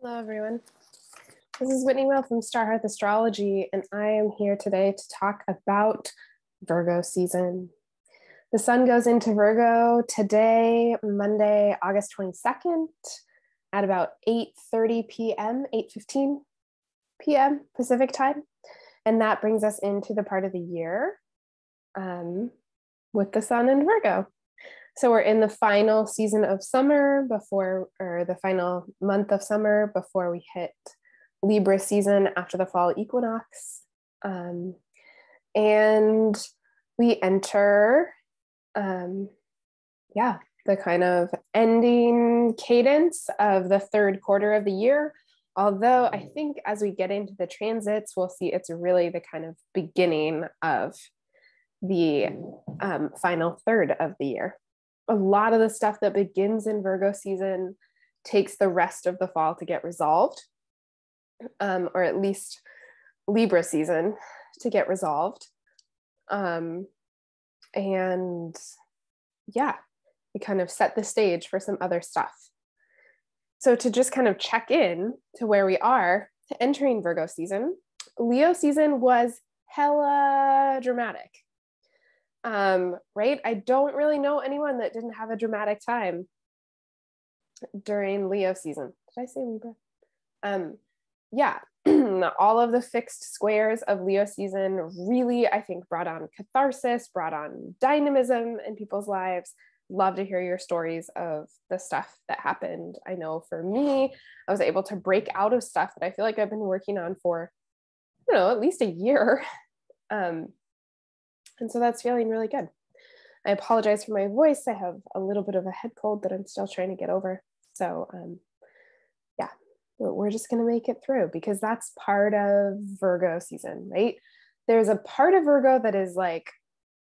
Hello, everyone. This is Whitney Will from Star Hearth Astrology, and I am here today to talk about Virgo season. The sun goes into Virgo today, Monday, August 22nd, at about 8:30 p.m., 8:15 p.m. Pacific time. And that brings us into the part of the year with the sun in Virgo. So we're in the final season of summer or the final month of summer before we hit Libra season after the fall equinox. And we enter, the kind of ending cadence of the third quarter of the year. Although I think as we get into the transits, we'll see it's really the kind of beginning of the final third of the year. A lot of the stuff that begins in Virgo season takes the rest of the fall to get resolved, or at least Libra season to get resolved. We kind of set the stage for some other stuff. So to just kind of check in to where we are entering Virgo season, Leo season was hella dramatic. Right? I don't really know anyone that didn't have a dramatic time during Leo season. Did I say Libra? All of the fixed squares of Leo season really, I think, brought on catharsis, brought on dynamism in people's lives. Love to hear your stories of the stuff that happened. I know for me, I was able to break out of stuff that I feel like I've been working on for, at least a year. And so that's feeling really good. I apologize for my voice. I have a little bit of a head cold that I'm still trying to get over. So we're just going to make it through because that's part of Virgo season, right? There's a part of Virgo that is like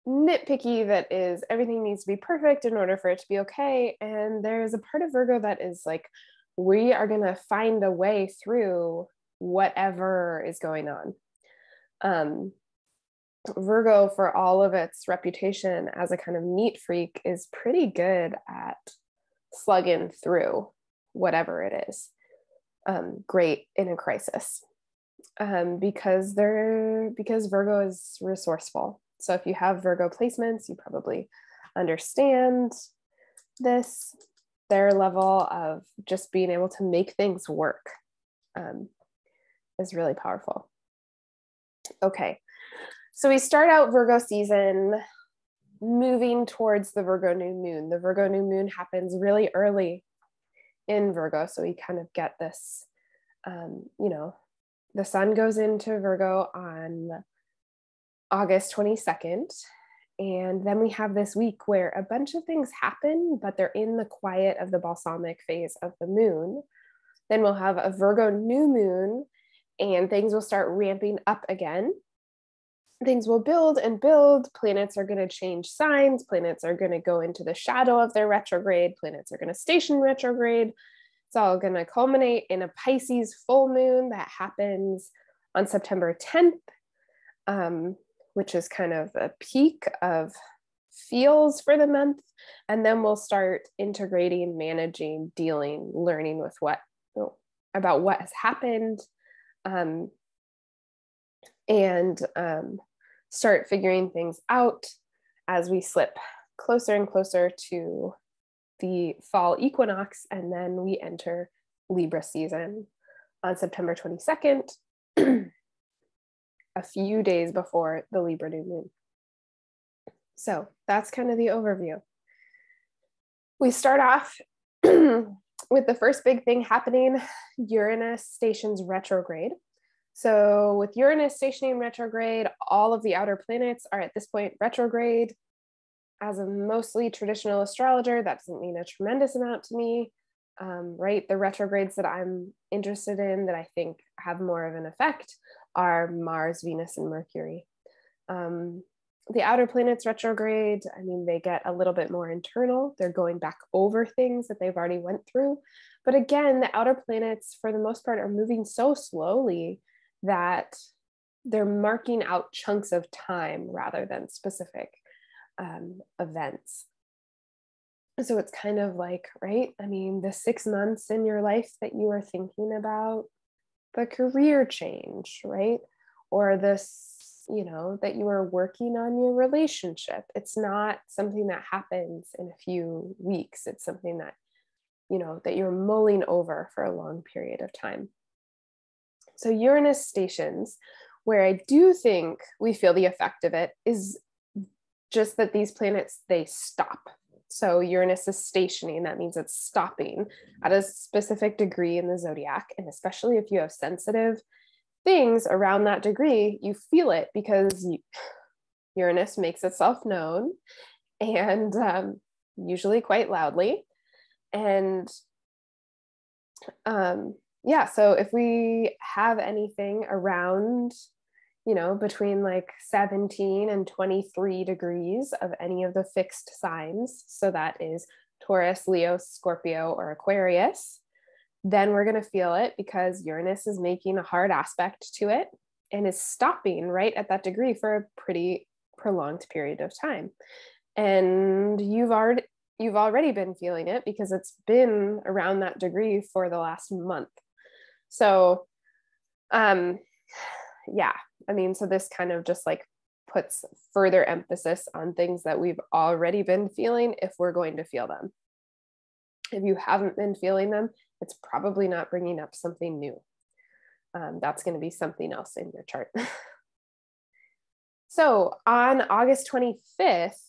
nitpicky, that is everything needs to be perfect in order for it to be okay. And there's a part of Virgo that is like, we are going to find a way through whatever is going on. Virgo, for all of its reputation as a kind of neat freak, is pretty good at slugging through whatever it is. Great in a crisis, because Virgo is resourceful. So if you have Virgo placements, you probably understand this. Their level of just being able to make things work is really powerful. Okay. So we start out Virgo season moving towards the Virgo New Moon. The Virgo New Moon happens really early in Virgo. So we kind of get this, the sun goes into Virgo on August 22nd. And then we have this week where a bunch of things happen, but they're in the quiet of the balsamic phase of the moon. Then we'll have a Virgo New Moon and things will start ramping up again. Things will build and build. Planets are going to change signs. Planets are going to go into the shadow of their retrograde. Planets are going to station retrograde. It's all going to culminate in a Pisces full moon that happens on September 10th, which is kind of a peak of feels for the month. And then we'll start integrating, managing, dealing, learning with about what has happened. Start figuring things out as we slip closer and closer to the fall equinox, and then we enter Libra season on September 22nd, a few days before the Libra New Moon. So that's kind of the overview. We start off with the first big thing happening. Uranus stations retrograde. So with Uranus stationing retrograde, all of the outer planets are at this point retrograde. As a mostly traditional astrologer, that doesn't mean a tremendous amount to me, right? The retrogrades that I'm interested in that I think have more of an effect are Mars, Venus, and Mercury. The outer planets retrograde, they get a little bit more internal. They're going back over things that they've already went through. But again, the outer planets, for the most part, are moving so slowly that they're marking out chunks of time rather than specific events. So it's kind of like, right? I mean, the 6 months in your life that you are thinking about the career change, right? Or this, that you are working on your relationship. It's not something that happens in a few weeks. It's something that, that you're mulling over for a long period of time. So Uranus stations, where I do think we feel the effect of it, is just that these planets, they stop. So Uranus is stationing. That means it's stopping at a specific degree in the zodiac. And especially if you have sensitive things around that degree, you feel it because Uranus makes itself known, and usually quite loudly. And so if we have anything around, between like 17 and 23 degrees of any of the fixed signs, so that is Taurus, Leo, Scorpio, or Aquarius, then we're going to feel it because Uranus is making a hard aspect to it and is stopping right at that degree for a pretty prolonged period of time. And you've already been feeling it because it's been around that degree for the last month. So, so this kind of just like puts further emphasis on things that we've already been feeling if we're going to feel them. If you haven't been feeling them, it's probably not bringing up something new. That's going to be something else in your chart. So on August 25th,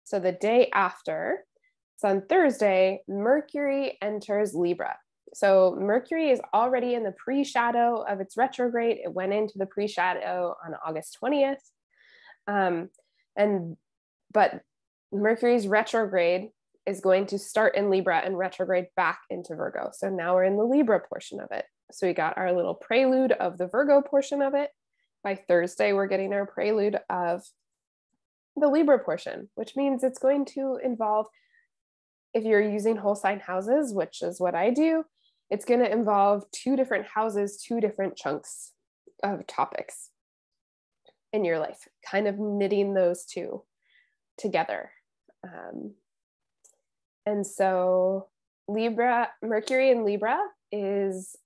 so the day after, it's on Thursday, Mercury enters Libra. So Mercury is already in the pre-shadow of its retrograde. It went into the pre-shadow on August 20th. But Mercury's retrograde is going to start in Libra and retrograde back into Virgo. So now we're in the Libra portion of it. So we got our little prelude of the Virgo portion of it. By Thursday, we're getting our prelude of the Libra portion, which means it's going to involve, if you're using whole sign houses, which is what I do, it's going to involve 2 different houses, 2 different chunks of topics in your life, kind of knitting those 2 together. And so Mercury in Libra is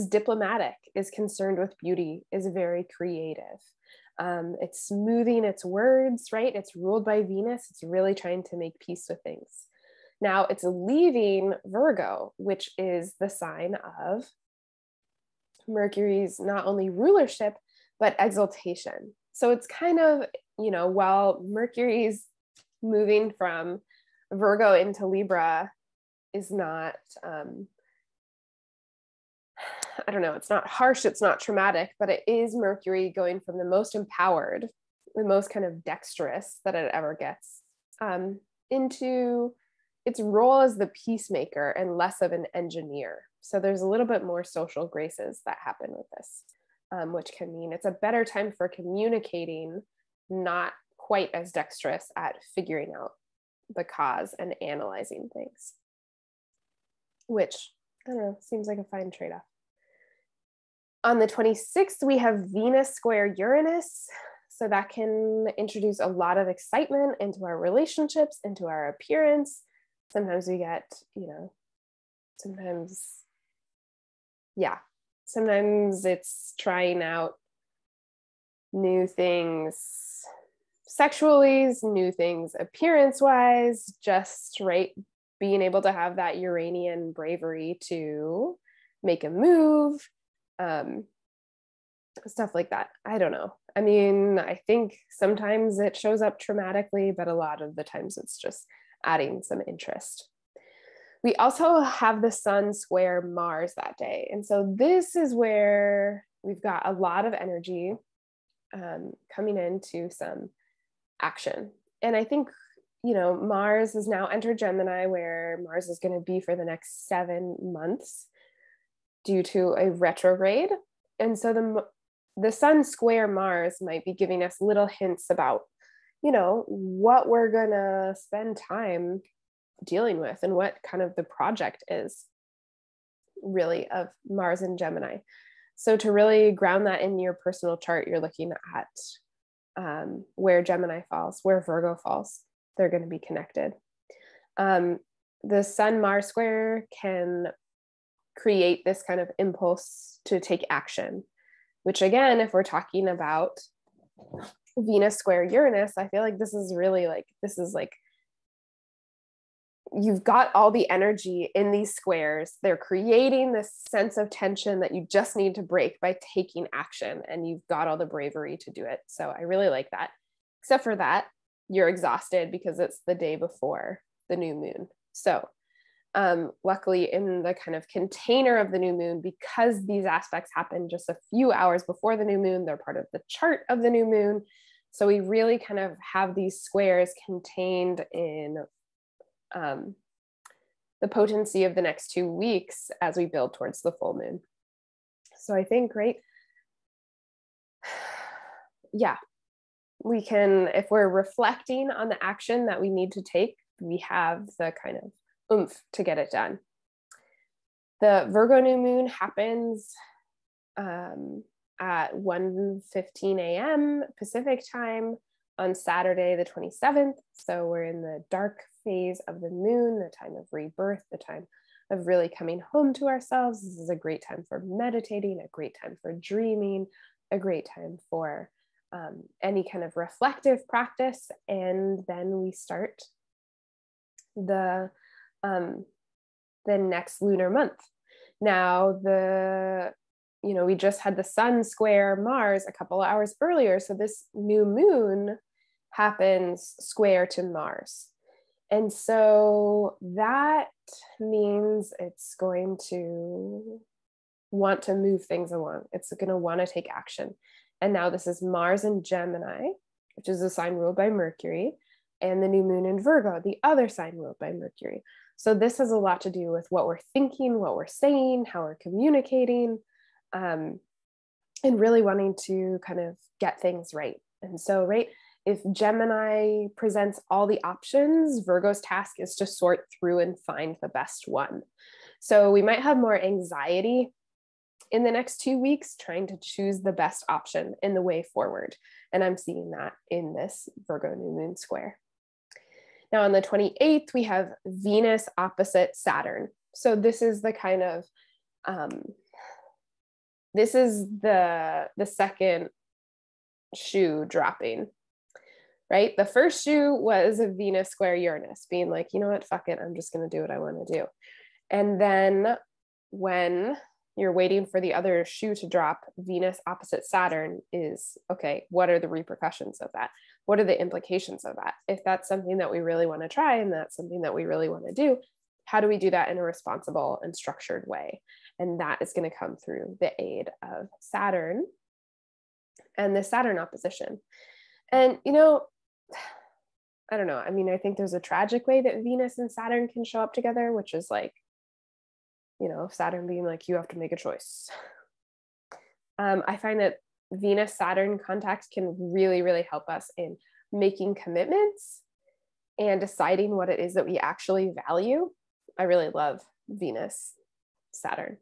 diplomatic, is concerned with beauty, is very creative. It's smoothing its words, right? It's ruled by Venus. It's really trying to make peace with things. Now it's leaving Virgo, which is the sign of Mercury's not only rulership, but exaltation. So it's kind of, while Mercury's moving from Virgo into Libra is not, it's not harsh, it's not traumatic, but it is Mercury going from the most empowered, the most kind of dexterous that it ever gets, into its role as the peacemaker and less of an engineer. So there's a little bit more social graces that happen with this, which can mean it's a better time for communicating, not quite as dexterous at figuring out the cause and analyzing things, which, I don't know, seems like a fine trade-off. On the 26th, we have Venus square Uranus. So that can introduce a lot of excitement into our relationships, into our appearance. Sometimes we get, sometimes it's trying out new things sexually, new things appearance-wise, just right, being able to have that Uranian bravery to make a move, stuff like that. I don't know. I mean, I think sometimes it shows up traumatically, but a lot of the times it's just adding some interest. We also have the Sun square Mars that day. And so this is where we've got a lot of energy coming into some action. And I think, Mars has now entered Gemini, where Mars is going to be for the next 7 months due to a retrograde. And so the Sun square Mars might be giving us little hints about, what we're going to spend time dealing with and what kind of the project is really of Mars and Gemini. So to really ground that in your personal chart, you're looking at where Gemini falls, where Virgo falls. They're going to be connected. The Sun Mars square can create this kind of impulse to take action, which again, if we're talking about Venus square Uranus, I feel like this is really like, you've got all the energy in these squares. They're creating this sense of tension that you just need to break by taking action, and you've got all the bravery to do it. So I really like that. Except for that, you're exhausted because it's the day before the new moon. So luckily in the kind of container of the new moon, because these aspects happen just a few hours before the new moon, they're part of the chart of the new moon. So we really kind of have these squares contained in the potency of the next 2 weeks as we build towards the full moon. So I think, right? Yeah, we can, if we're reflecting on the action that we need to take, we have the kind of oomph to get it done. The Virgo new moon happens at 1:15 a.m. Pacific time on Saturday, the 27th. So we're in the dark phase of the moon, the time of rebirth, the time of really coming home to ourselves. This is a great time for meditating, a great time for dreaming, a great time for any kind of reflective practice. And then we start the next lunar month. Now, we just had the sun square Mars a couple of hours earlier. So this new moon happens square to Mars. And so that means it's going to want to move things along. It's going to want to take action. And now this is Mars in Gemini, which is a sign ruled by Mercury, and the new moon in Virgo, the other sign ruled by Mercury. So this has a lot to do with what we're thinking, what we're saying, how we're communicating, and really wanting to kind of get things right. And so, right, if Gemini presents all the options, Virgo's task is to sort through and find the best one. So we might have more anxiety in the next 2 weeks trying to choose the best option in the way forward. And I'm seeing that in this Virgo new moon square. Now on the 28th, we have Venus opposite Saturn. So this is the kind of, this is the second shoe dropping, right? The first shoe was a Venus square Uranus, being like, you know what, fuck it, I'm just going to do what I want to do. And then when you're waiting for the other shoe to drop, Venus opposite Saturn is, okay, what are the repercussions of that? What are the implications of that? If that's something that we really want to try and that's something that we really want to do, how do we do that in a responsible and structured way? And that is going to come through the aid of Saturn and the Saturn opposition. And, I don't know. I mean, I think there's a tragic way that Venus and Saturn can show up together, which is like, Saturn being like, you have to make a choice. I find that Venus-Saturn contact can really, really help us in making commitments and deciding what it is that we actually value. I really love Venus-Saturn.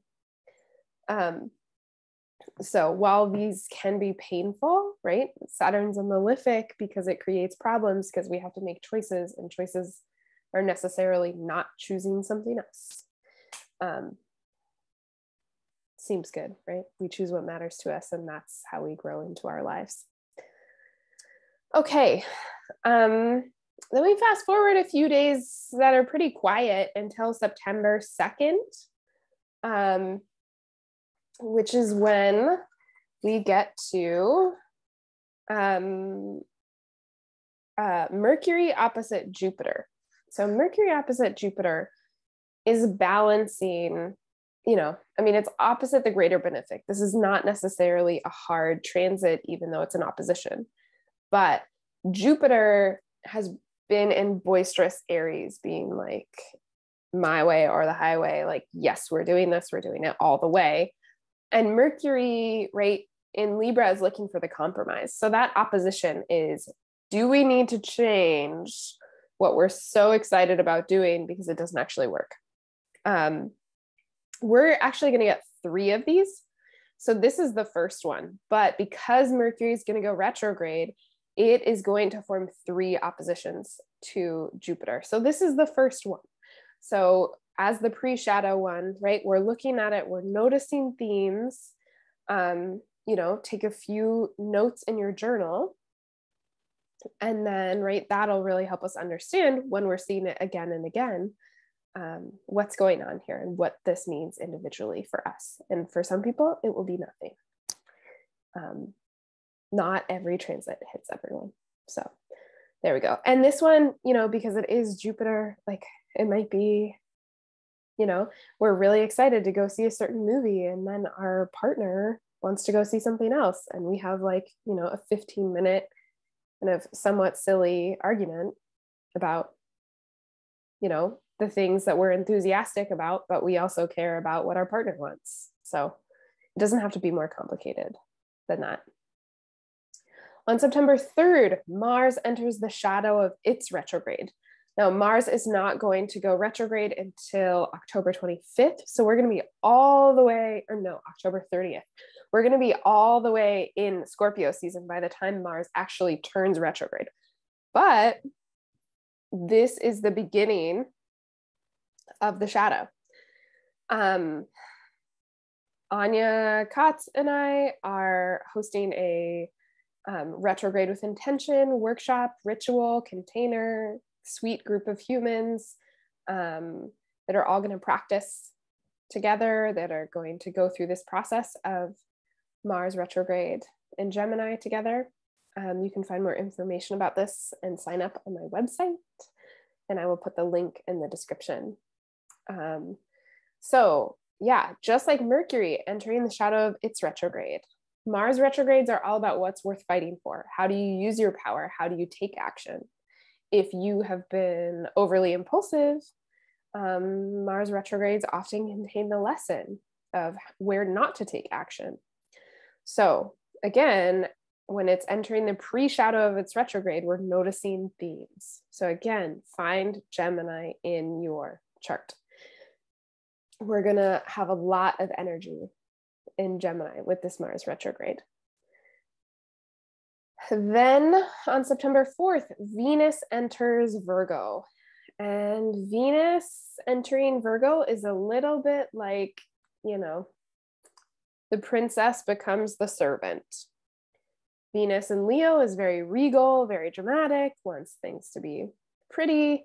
So while these can be painful, right? Saturn's a malefic because it creates problems because we have to make choices, and choices are necessarily not choosing something else. Seems good, right? We choose what matters to us, and that's how we grow into our lives. Okay. Then we fast forward a few days that are pretty quiet until September 2nd, which is when we get to Mercury opposite Jupiter. So Mercury opposite Jupiter is balancing, it's opposite the greater benefic. This is not necessarily a hard transit, even though it's an opposition. But Jupiter has been in boisterous Aries, being like, my way or the highway, like, yes, we're doing this, we're doing it all the way. And Mercury, right, in Libra is looking for the compromise. So that opposition is, do we need to change what we're so excited about doing because it doesn't actually work? We're actually going to get 3 of these. So this is the first one. But because Mercury is going to go retrograde, it is going to form 3 oppositions to Jupiter. So this is the first one. So as the pre-shadow one, right, we're looking at it, we're noticing themes, you know, take a few notes in your journal. And then, right, that'll really help us understand when we're seeing it again and again, what's going on here and what this means individually for us. And for some people, it will be nothing. Not every transit hits everyone. So there we go. And this one, you know, because it is Jupiter, like it might be, you know, we're really excited to go see a certain movie and then our partner wants to go see something else. And we have like, you know, a 15-minute kind of somewhat silly argument about, you know, the things that we're enthusiastic about, but we also care about what our partner wants. So it doesn't have to be more complicated than that. On September 3rd, Mars enters the shadow of its retrograde. Now, Mars is not going to go retrograde until October 25th. So we're going to be all the way, or no, October 30th. We're going to be all the way in Scorpio season by the time Mars actually turns retrograde. But this is the beginning of the shadow. Anya Katz and I are hosting a retrograde with intention workshop, ritual, container, sweet group of humans that are all going to practice together, that are going to go through this process of Mars retrograde in Gemini together. You can find more information about this and sign up on my website, and I will put the link in the description. So yeah, just like Mercury entering the shadow of its retrograde, Mars retrogrades are all about what's worth fighting for. How do you use your power? How do you take action? If you have been overly impulsive, Mars retrogrades often contain the lesson of where not to take action. So again, when it's entering the pre-shadow of its retrograde, we're noticing themes. So again, find Gemini in your chart. We're going to have a lot of energy in Gemini with this Mars retrograde. Then on September 4th, Venus enters Virgo. And Venus entering Virgo is a little bit like, you know, the princess becomes the servant. Venus in Leo is very regal, very dramatic, wants things to be pretty.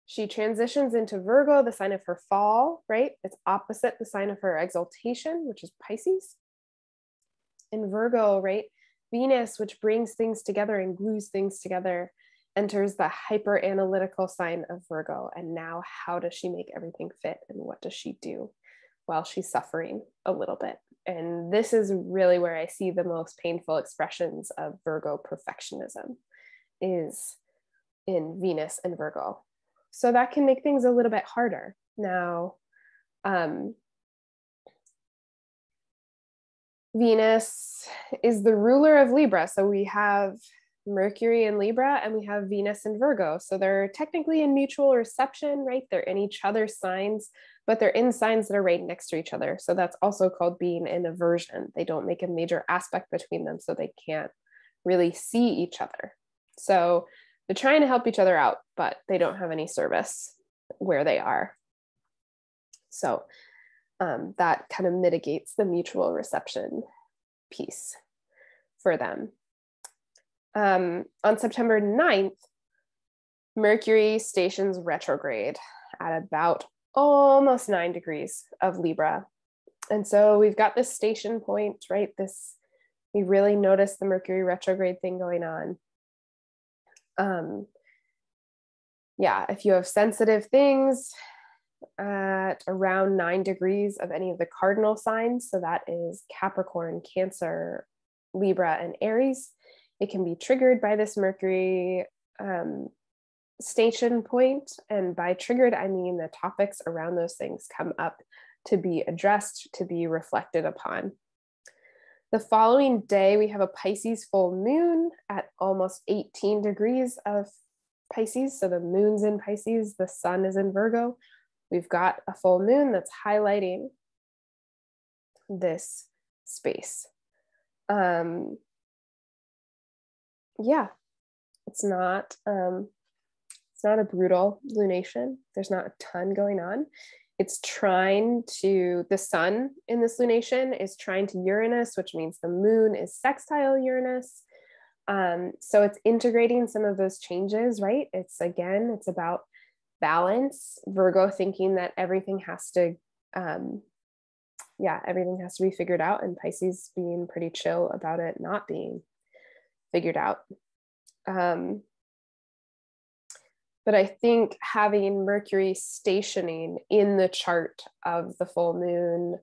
She transitions into Virgo, the sign of her fall, right? It's opposite the sign of her exaltation, which is Pisces. In Virgo, right? Venus, which brings things together and glues things together, enters the hyper analytical sign of Virgo. And now how does she make everything fit? And what does she do while she's suffering a little bit? And this is really where I see the most painful expressions of Virgo perfectionism, is in Venus and Virgo. So that can make things a little bit harder. Now, Venus is the ruler of Libra. So we have Mercury in Libra and we have Venus in Virgo. So they're technically in mutual reception, right? They're in each other's signs, but they're in signs that are right next to each other. So that's also called being in aversion. They don't make a major aspect between them, so they can't really see each other. So they're trying to help each other out, but they don't have any service where they are. So that kind of mitigates the mutual reception piece for them. On September 9th, Mercury stations retrograde at about almost 9 degrees of Libra. And so we've got this station point, right? We really notice the Mercury retrograde thing going on. Yeah, if you have sensitive things at around 9 degrees of any of the cardinal signs, so that is Capricorn, Cancer, Libra, and Aries, it can be triggered by this Mercury station point. And by triggered, I mean the topics around those things come up to be addressed, to be reflected upon. The following day, we have a Pisces full moon at almost 18 degrees of Pisces. So the moon's in Pisces, the sun is in Virgo. We've got a full moon that's highlighting this space. Yeah, It's not a brutal lunation. There's not a ton going on. It's trying to, the sun in this lunation is trying to Uranus, which means the moon is sextile Uranus. So it's integrating some of those changes, right? It's about balance. Virgo thinking that everything has to be figured out, and Pisces being pretty chill about it not being figured out. But I think having Mercury stationing in the chart of the full moon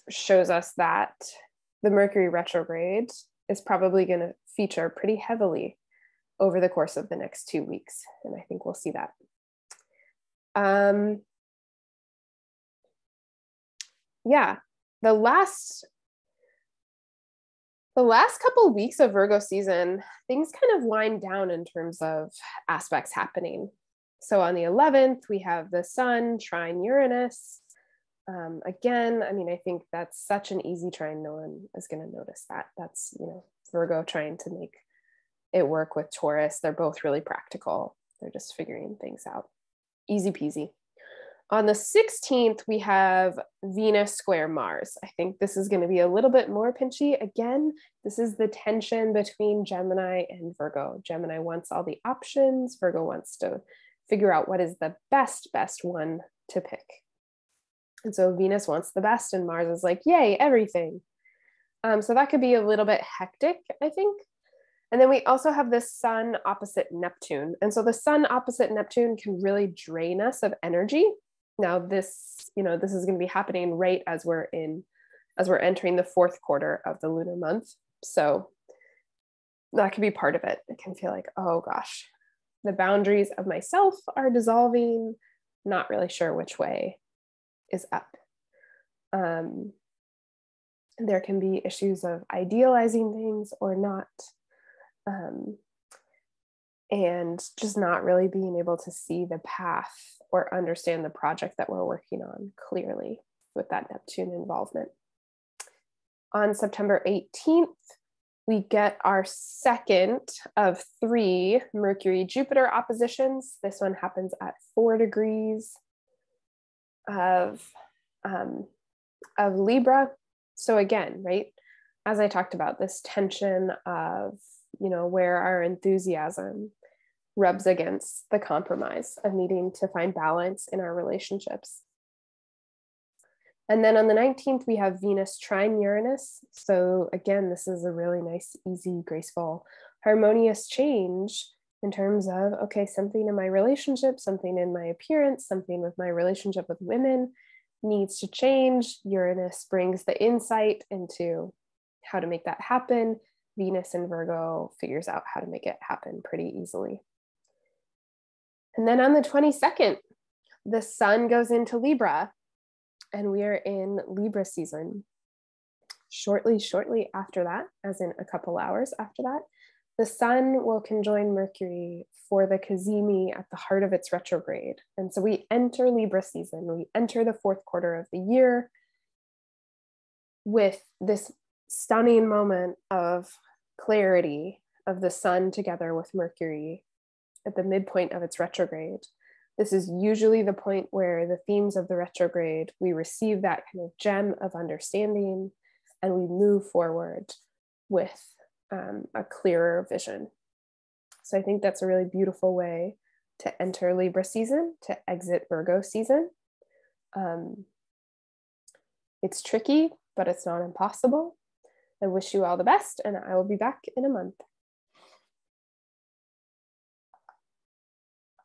shows us that the Mercury retrograde is probably going to feature pretty heavily over the course of the next 2 weeks. And I think we'll see that. The last couple of weeks of Virgo season, things kind of wind down in terms of aspects happening. So on the 11th, we have the sun trine Uranus. Again, I mean, I think that's such an easy trine. No one is going to notice that. That's, Virgo trying to make it work with Taurus. They're both really practical. They're just figuring things out. Easy peasy. On the 16th, we have Venus square Mars. I think this is going to be a little bit more pinchy. Again, this is the tension between Gemini and Virgo. Gemini wants all the options. Virgo wants to figure out what is the best one to pick. And so Venus wants the best, and Mars is like, yay, everything. So that could be a little bit hectic, I think. And then we also have the sun opposite Neptune. And so the sun opposite Neptune can really drain us of energy. Now this is going to be happening right as we're entering the fourth quarter of the lunar month. So that could be part of it. It can feel like, oh gosh, the boundaries of myself are dissolving, not really sure which way is up. There can be issues of idealizing things or not. And just not really being able to see the path or understand the project that we're working on clearly with that Neptune involvement. On September 18th, we get our second of 3 Mercury-Jupiter oppositions. This one happens at 4 degrees of Libra. So again, right, as I talked about, this tension of, where our enthusiasm rubs against the compromise of needing to find balance in our relationships. And then on the 19th, we have Venus trine Uranus. So again, this is a really nice, easy, graceful, harmonious change in terms of, okay, something in my relationship, something in my appearance, something with my relationship with women needs to change. Uranus brings the insight into how to make that happen. Venus in Virgo figures out how to make it happen pretty easily. And then on the 22nd, the sun goes into Libra, and we are in Libra season. Shortly after that, as in a couple hours after that, the sun will conjoin Mercury for the Cazimi at the heart of its retrograde. And so we enter Libra season, we enter the fourth quarter of the year with this stunning moment of clarity of the sun together with Mercury at the midpoint of its retrograde. This is usually the point where the themes of the retrograde, we receive that kind of gem of understanding and we move forward with a clearer vision. So I think that's a really beautiful way to enter Libra season, to exit Virgo season. It's tricky, but it's not impossible. I wish you all the best, and I will be back in a month.